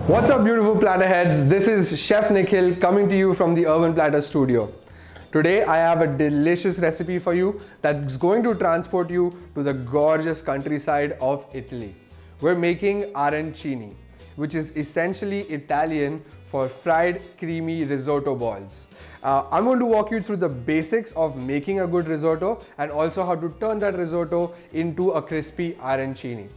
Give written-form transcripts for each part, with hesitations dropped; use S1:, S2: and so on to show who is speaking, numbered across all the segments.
S1: What's up, beautiful platter heads? This is Chef Nikhil coming to you from the Urban Platter studio. Today I have a delicious recipe for you that's going to transport you to the gorgeous countryside of Italy. We're making arancini, which is essentially Italian for fried creamy risotto balls. I'm going to walk you through the basics of making a good risotto and also how to turn that risotto into a crispy arancini.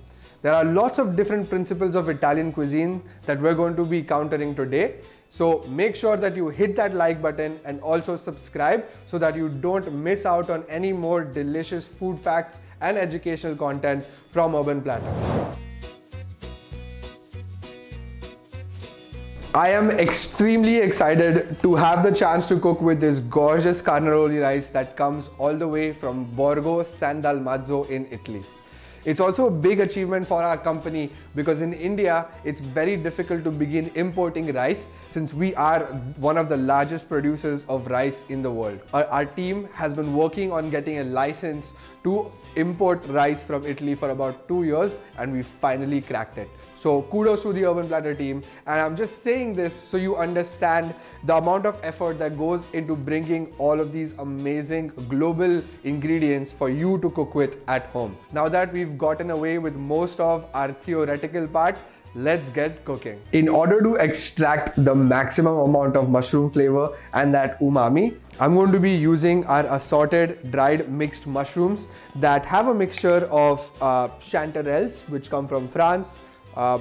S1: There are lots of different principles of Italian cuisine that we're going to be countering today. So make sure that you hit that like button and also subscribe so that you don't miss out on any more delicious food facts and educational content from Urban Platter. I am extremely excited to have the chance to cook with this gorgeous Carnaroli rice that comes all the way from Borgo San Dalmazzo in Italy. It's also a big achievement for our company because in India, it's very difficult to begin importing rice since we are one of the largest producers of rice in the world. Our team has been working on getting a license to import rice from Italy for about 2 years and we finally cracked it. So kudos to the Urban Platter team, and I'm just saying this so you understand the amount of effort that goes into bringing all of these amazing global ingredients for you to cook with at home. Now that we've gotten away with most of our theoretical part, let's get cooking. In order to extract the maximum amount of mushroom flavor and that umami, I'm going to be using our assorted dried mixed mushrooms that have a mixture of chanterelles, which come from France,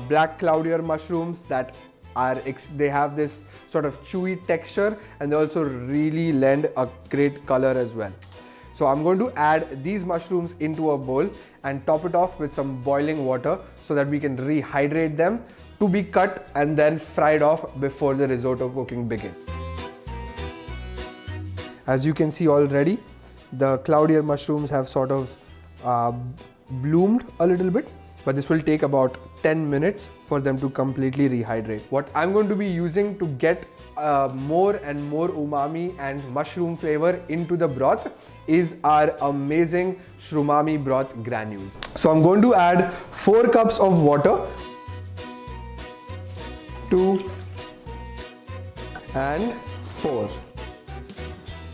S1: black cloudier mushrooms that they have this sort of chewy texture, and they also really lend a great color as well. So I'm going to add these mushrooms into a bowl and top it off with some boiling water so that we can rehydrate them to be cut and then fried off before the risotto cooking begins. As you can see already, the cloudier mushrooms have sort of bloomed a little bit, but this will take about 10 minutes for them to completely rehydrate. What I'm going to be using to get more and more umami and mushroom flavor into the broth is our amazing umami broth granules. So I'm going to add 4 cups of water, 2 and 4.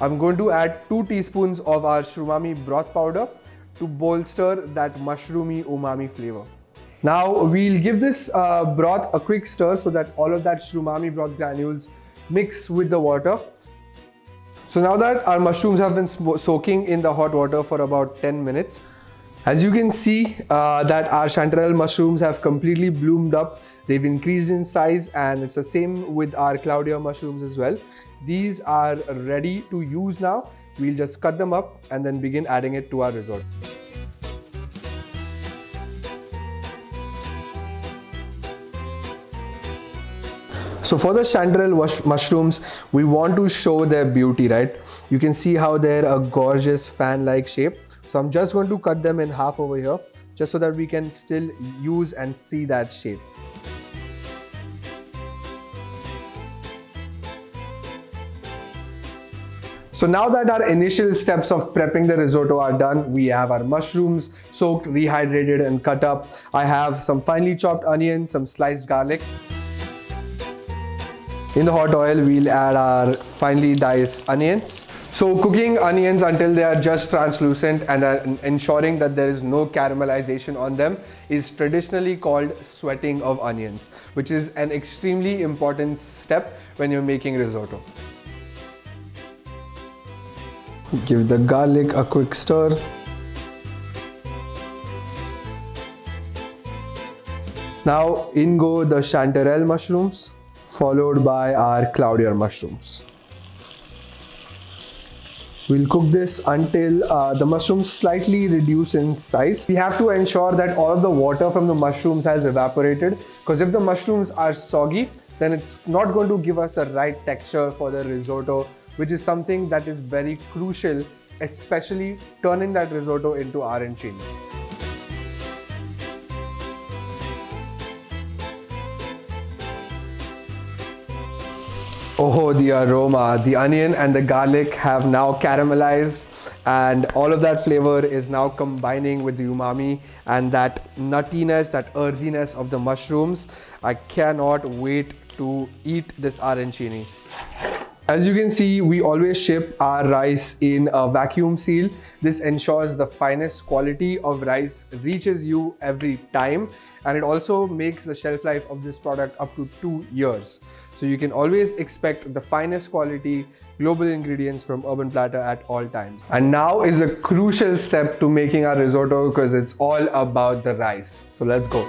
S1: I'm going to add 2 teaspoons of our umami broth powder to bolster that mushroomy umami flavor. Now we'll give this broth a quick stir so that all of that umami broth granules mix with the water. So now that our mushrooms have been soaking in the hot water for about 10 minutes, as you can see that our chanterelle mushrooms have completely bloomed up. They've increased in size, and it's the same with our cloudier mushrooms as well. These are ready to use now. We'll just cut them up and then begin adding it to our risotto. So for the chanterelle mushrooms, we want to show their beauty, right? You can see how they're a gorgeous fan-like shape. So I'm just going to cut them in half over here, just so that we can still use and see that shape. So now that our initial steps of prepping the risotto are done, we have our mushrooms soaked, rehydrated and cut up. I have some finely chopped onions, some sliced garlic. In the hot oil, we'll add our finely diced onions. So cooking onions until they are just translucent and ensuring that there is no caramelization on them is traditionally called sweating of onions, which is an extremely important step when you're making risotto. Give the garlic a quick stir. Now in go the chanterelle mushrooms, followed by our cloudier mushrooms. We'll cook this until the mushrooms slightly reduce in size. We have to ensure that all of the water from the mushrooms has evaporated, because if the mushrooms are soggy, then it's not going to give us the right texture for the risotto, which is something that is very crucial, especially turning that risotto into arancini. Oh, the aroma! The onion and the garlic have now caramelized and all of that flavor is now combining with the umami and that nuttiness, that earthiness of the mushrooms. I cannot wait to eat this arancini. As you can see, we always ship our rice in a vacuum seal. This ensures the finest quality of rice reaches you every time, and it also makes the shelf life of this product up to 2 years. So you can always expect the finest quality global ingredients from Urban Platter at all times. And now is a crucial step to making our risotto, because it's all about the rice. So let's go.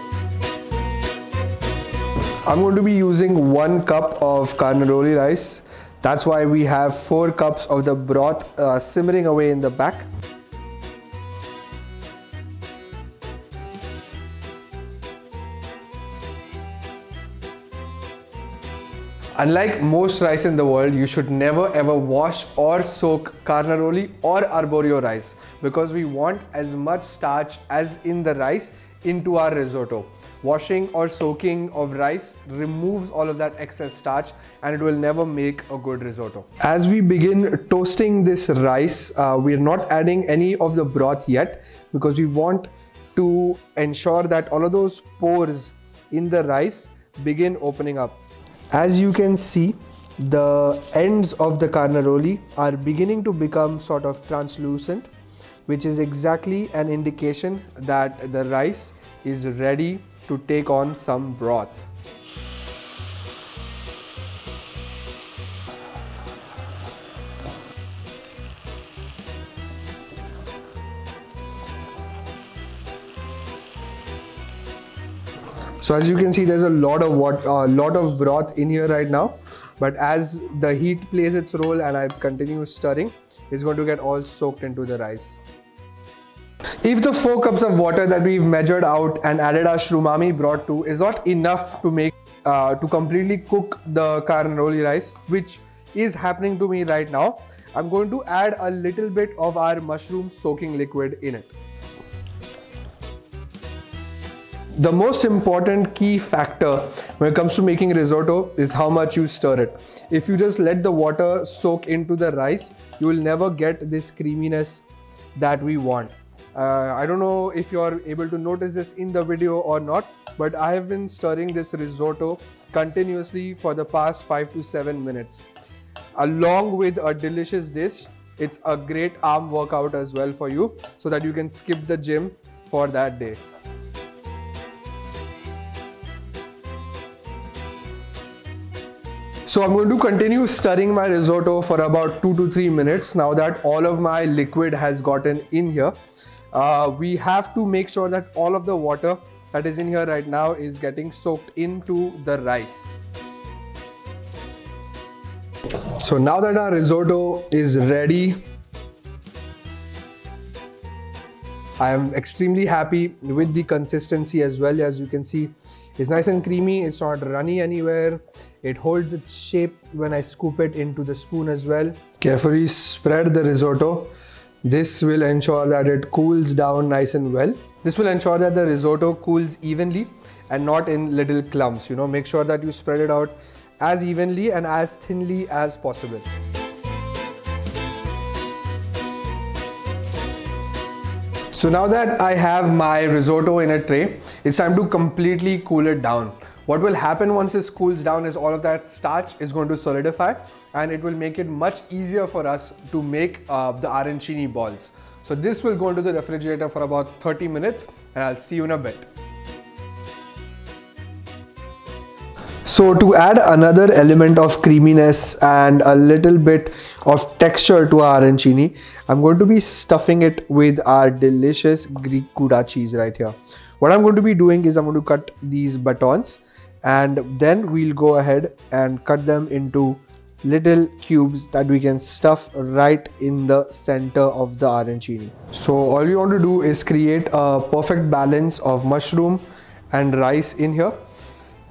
S1: I'm going to be using 1 cup of Carnaroli rice. That's why we have 4 cups of the broth simmering away in the back. Unlike most rice in the world, you should never ever wash or soak Carnaroli or Arborio rice, because we want as much starch as in the rice into our risotto. Washing or soaking of rice removes all of that excess starch, and it will never make a good risotto. As we begin toasting this rice, we're not adding any of the broth yet, because we want to ensure that all of those pores in the rice begin opening up. As you can see, the ends of the Carnaroli are beginning to become sort of translucent, which is exactly an indication that the rice is ready to take on some broth. So as you can see, there's a lot of broth in here right now, but as the heat plays its role and I continue stirring, it's going to get all soaked into the rice. If the 4 cups of water that we've measured out and added our umami broth to is not enough to completely cook the Carnaroli rice, which is happening to me right now, I'm going to add a little bit of our mushroom soaking liquid in it. The most important key factor when it comes to making risotto is how much you stir it. If you just let the water soak into the rice, you will never get this creaminess that we want. I don't know if you're able to notice this in the video or not, but I have been stirring this risotto continuously for the past 5 to 7 minutes. Along with a delicious dish, it's a great arm workout as well for you, so that you can skip the gym for that day. So I'm going to continue stirring my risotto for about 2 to 3 minutes now that all of my liquid has gotten in here. We have to make sure that all of the water that is in here right now is getting soaked into the rice. So now that our risotto is ready, I am extremely happy with the consistency as well. As you can see, it's nice and creamy, it's not runny anywhere. It holds its shape when I scoop it into the spoon as well. Carefully spread the risotto. This will ensure that it cools down nice and well. This will ensure that the risotto cools evenly and not in little clumps. Make sure that you spread it out as evenly and as thinly as possible. So now that I have my risotto in a tray, it's time to completely cool it down. What will happen once this cools down is all of that starch is going to solidify, and it will make it much easier for us to make the arancini balls. So this will go into the refrigerator for about 30 minutes and I'll see you in a bit. So to add another element of creaminess and a little bit of texture to our arancini, I'm going to be stuffing it with our delicious Greek Gouda cheese right here. What I'm going to be doing is I'm going to cut these batons, and then we'll go ahead and cut them into little cubes that we can stuff right in the center of the arancini. So all we want to do is create a perfect balance of mushroom and rice in here.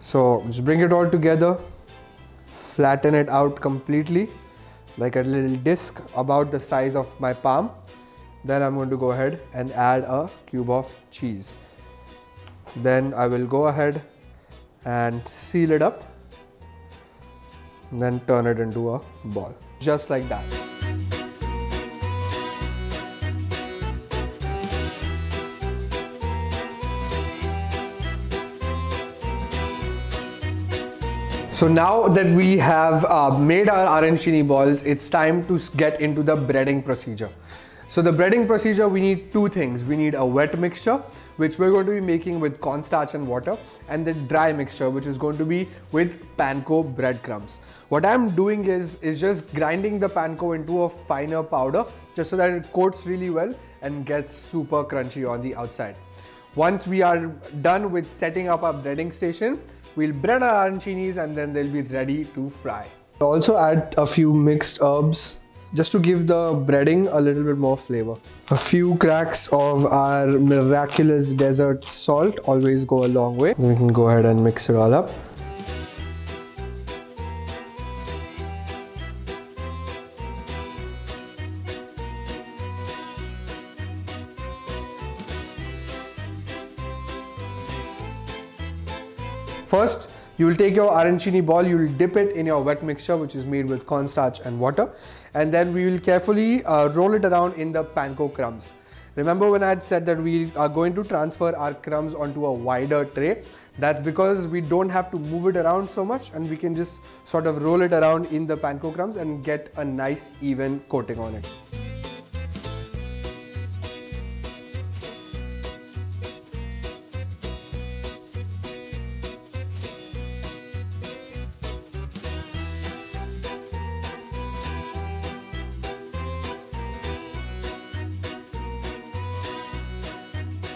S1: So just bring it all together, flatten it out completely like a little disc about the size of my palm. Then I'm going to go ahead and add a cube of cheese. Then I will go ahead and seal it up and then turn it into a ball, just like that. So now that we have made our arancini balls, it's time to get into the breading procedure. So the breading procedure, we need two things. We need a wet mixture, which we're going to be making with cornstarch and water, and the dry mixture, which is going to be with panko breadcrumbs. What I'm doing is just grinding the panko into a finer powder, just so that it coats really well and gets super crunchy on the outside. Once we are done with setting up our breading station, we'll bread our arancinis and then they'll be ready to fry. I'll also add a few mixed herbs just to give the breading a little bit more flavor. A few cracks of our miraculous desert salt always go a long way. We can go ahead and mix it all up. First, you will take your arancini ball, you will dip it in your wet mixture, which is made with cornstarch and water, and then we will carefully roll it around in the panko crumbs. Remember when I had said that we are going to transfer our crumbs onto a wider tray? That's because we don't have to move it around so much, and we can just sort of roll it around in the panko crumbs and get a nice even coating on it.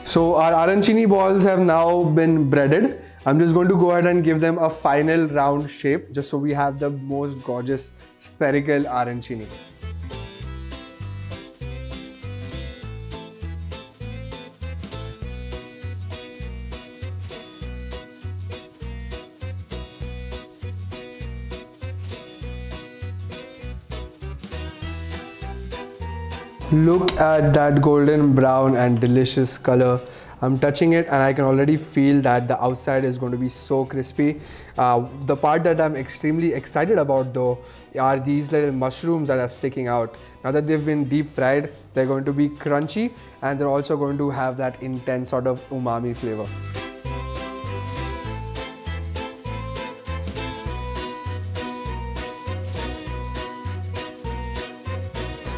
S1: So our arancini balls have now been breaded. I'm just going to go ahead and give them a final round shape, just so we have the most gorgeous spherical arancini. Look at that golden brown and delicious color. I'm touching it and I can already feel that the outside is going to be so crispy. The part that I'm extremely excited about though are these little mushrooms that are sticking out. Now that they've been deep fried, they're going to be crunchy, and they're also going to have that intense sort of umami flavor.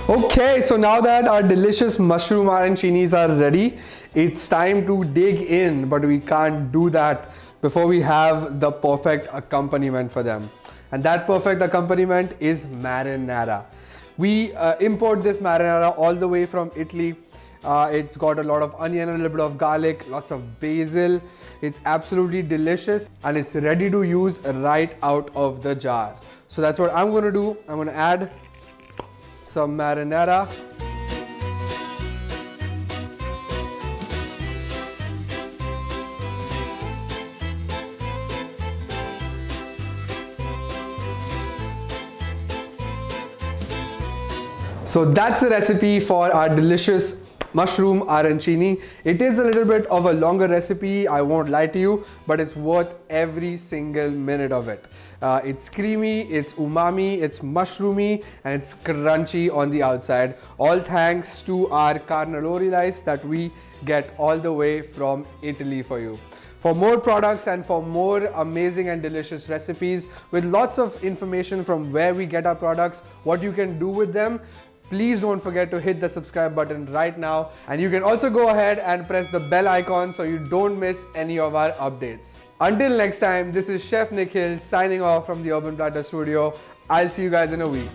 S1: Okay, so now that our delicious mushroom arancinis are ready, it's time to dig in, but we can't do that before we have the perfect accompaniment for them. And that perfect accompaniment is marinara. We import this marinara all the way from Italy. It's got a lot of onion, a little bit of garlic, lots of basil. It's absolutely delicious and it's ready to use right out of the jar. So that's what I'm going to do. I'm going to add some marinara. So that's the recipe for our delicious mushroom arancini. It is a little bit of a longer recipe, I won't lie to you, but it's worth every single minute of it. It's creamy, it's umami, it's mushroomy, and it's crunchy on the outside. All thanks to our Carnaroli rice that we get all the way from Italy for you. For more products and for more amazing and delicious recipes with lots of information from where we get our products, what you can do with them, please don't forget to hit the subscribe button right now, and you can also go ahead and press the bell icon so you don't miss any of our updates. Until next time, this is Chef Nikhil signing off from the Urban Platter studio. I'll see you guys in a week.